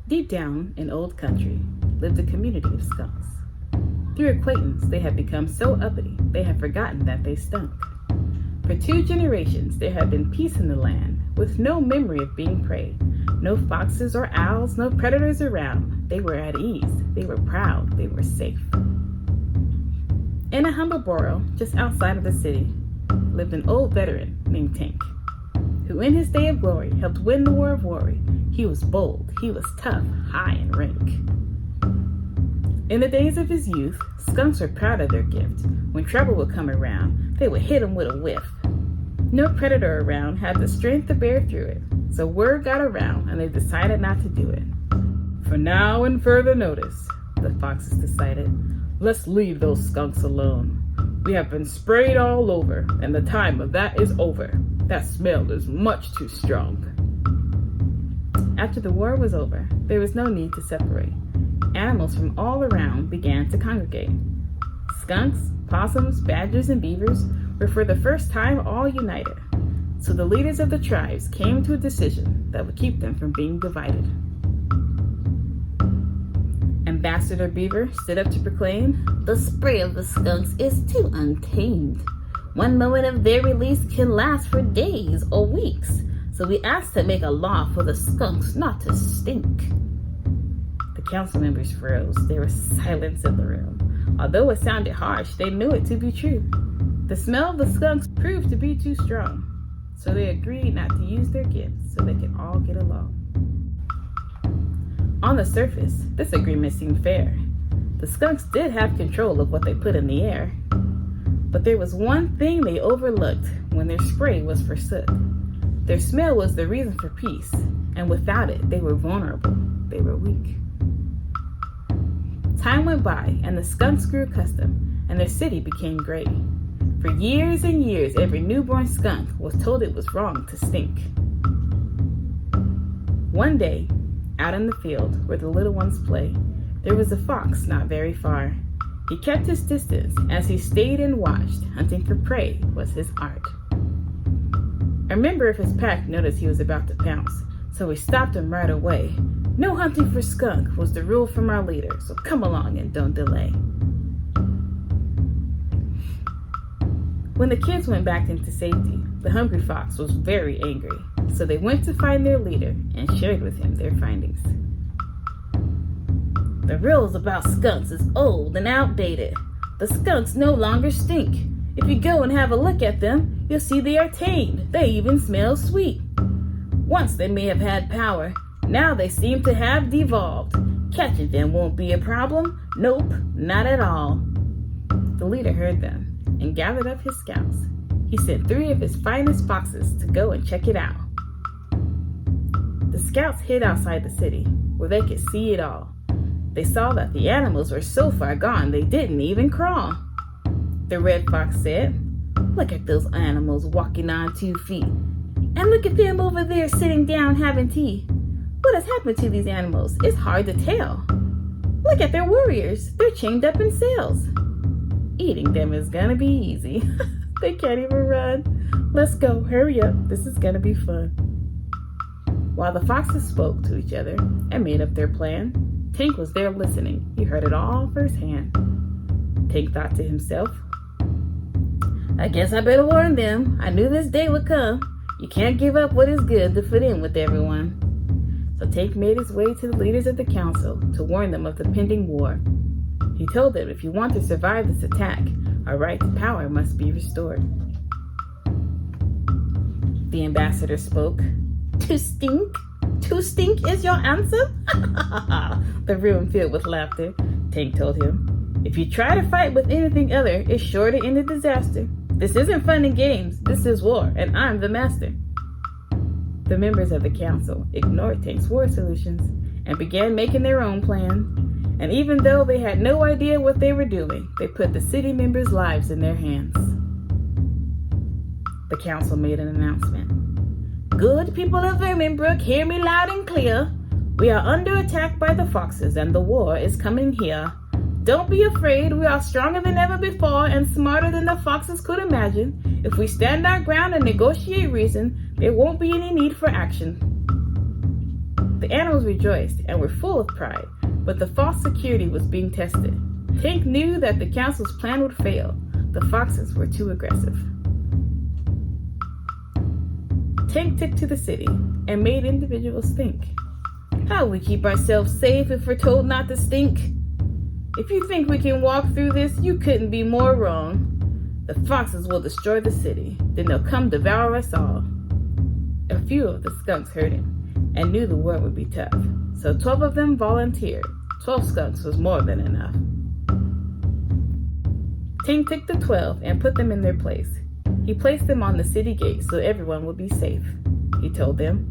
Deep down in old country lived a community of skunks. Through acquaintance, they had become so uppity they had forgotten that they stunk. For 2 generations, there had been peace in the land, with no memory of being prey. No foxes or owls, no predators around. They were at ease, they were proud, they were safe. In a humble borough just outside of the city lived an old veteran named Tank, who in his day of glory helped win the War of Worry. He was bold, he was tough, high in rank. In the days of his youth, skunks were proud of their gift. When trouble would come around, they would hit him with a whiff. No predator around had the strength to bear through it, so word got around and they decided not to do it. For now and further notice, the foxes decided, let's leave those skunks alone. We have been sprayed all over, and the time of that is over. That smell is much too strong. After the war was over, there was no need to separate. Animals from all around began to congregate. Skunks, possums, badgers, and beavers were for the first time all united. So the leaders of the tribes came to a decision that would keep them from being divided. Ambassador Beaver stood up to proclaim, the spray of the skunks is too untamed. One moment of their release can last for days or weeks. So we asked to make a law for the skunks not to stink. The council members froze. There was silence in the room. Although it sounded harsh, they knew it to be true. The smell of the skunks proved to be too strong, so they agreed not to use their gifts so they could all get along. On the surface, this agreement seemed fair. The skunks did have control of what they put in the air. But there was one thing they overlooked when their spray was forsook. Their smell was the reason for peace, and without it, they were vulnerable. They were weak. Time went by, and the skunks grew accustomed, and their city became great. For years and years, every newborn skunk was told it was wrong to stink. One day, out in the field where the little ones play, there was a fox not very far. He kept his distance as he stayed and watched. Hunting for prey was his art. A member of his pack noticed he was about to pounce, so he stopped him right away. No hunting for skunk was the rule from our leader, so come along and don't delay. When the kids went back into safety, the hungry fox was very angry, so they went to find their leader and shared with him their findings. The rules about skunks is old and outdated. The skunks no longer stink. If you go and have a look at them, you'll see they are tamed. They even smell sweet. Once they may have had power, now they seem to have devolved. Catching them won't be a problem. Nope, not at all. The leader heard them and gathered up his scouts. He sent 3 of his finest foxes to go and check it out. The scouts hid outside the city where they could see it all. They saw that the animals were so far gone they didn't even crawl. The red fox said, look at those animals walking on 2 feet. And look at them over there sitting down having tea. What has happened to these animals? It's hard to tell. Look at their warriors. They're chained up in cells. Eating them is gonna be easy. They can't even run. Let's go, hurry up. This is gonna be fun. While the foxes spoke to each other and made up their plan, Tank was there listening. He heard it all firsthand. Tank thought to himself, I guess I better warn them. I knew this day would come. You can't give up what is good to fit in with everyone. So Tank made his way to the leaders of the council to warn them of the pending war. He told them if you want to survive this attack, our right to power must be restored. The ambassador spoke. To stink? To stink is your answer? The room filled with laughter. Tank told him, if you try to fight with anything other, it's sure to end in disaster. This isn't fun and games. This is war, and I'm the master. The members of the council ignored Tank's war solutions and began making their own plan. And even though they had no idea what they were doing, they put the city members' lives in their hands. The council made an announcement. Good people of Verminbrook, hear me loud and clear. We are under attack by the foxes and the war is coming here. Don't be afraid, we are stronger than ever before and smarter than the foxes could imagine. If we stand our ground and negotiate reason, there won't be any need for action. The animals rejoiced and were full of pride, but the false security was being tested. Tink knew that the council's plan would fail. The foxes were too aggressive. Tink took to the city and made individuals think. How will we keep ourselves safe if we're told not to stink? If you think we can walk through this, you couldn't be more wrong. The foxes will destroy the city, then they'll come devour us all. A few of the skunks heard him and knew the work would be tough, so 12 of them volunteered. 12 skunks was more than enough. Tink took the 12 and put them in their place. He placed them on the city gate so everyone would be safe. He told them,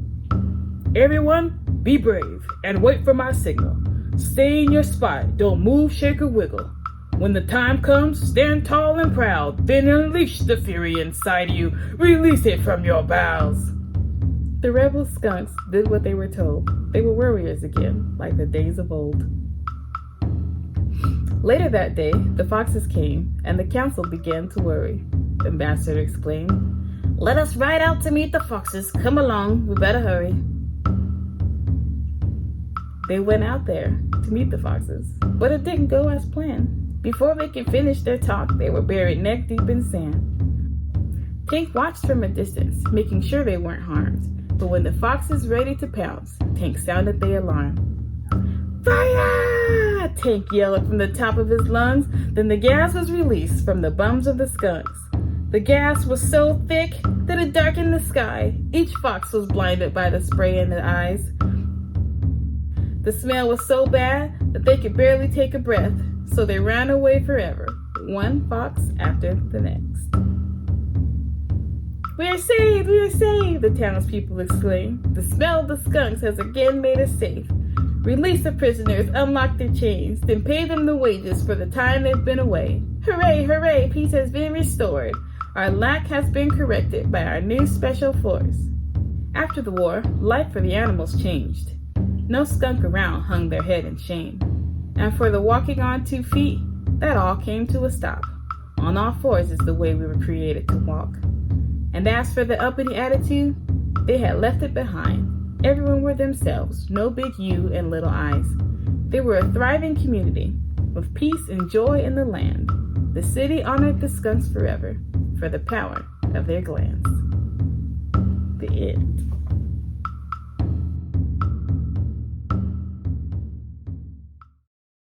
"Everyone, be brave and wait for my signal. Stay in your spot, don't move, shake, or wiggle. When the time comes, stand tall and proud, then unleash the fury inside you, release it from your bowels." The rebel skunks did what they were told. They were warriors again, like the days of old. Later that day, the foxes came, and the council began to worry. The ambassador exclaimed, "Let us ride out to meet the foxes. Come along, we better hurry." They went out there to meet the foxes, but it didn't go as planned. Before they could finish their talk, they were buried neck deep in sand. Tink watched from a distance, making sure they weren't harmed. But when the foxes ready to pounce, Tink sounded the alarm. "Fire!" Tink yelled from the top of his lungs. Then the gas was released from the bums of the skunks. The gas was so thick that it darkened the sky. Each fox was blinded by the spray in the eyes. The smell was so bad that they could barely take a breath, so they ran away forever, one fox after the next. "We are saved! We are saved!" the townspeople exclaimed. "The smell of the skunks has again made us safe. Release the prisoners, unlock their chains, then pay them the wages for the time they've been away. Hooray, hooray, peace has been restored. Our lack has been corrected by our new special force." After the war, life for the animals changed. No skunk around hung their head in shame. And for the walking on 2 feet, that all came to a stop. On all fours is the way we were created to walk. And as for the uppity attitude, they had left it behind. Everyone were themselves, no big you and little I's. They were a thriving community, with peace and joy in the land. The city honored the skunks forever, for the power of their glands. The end.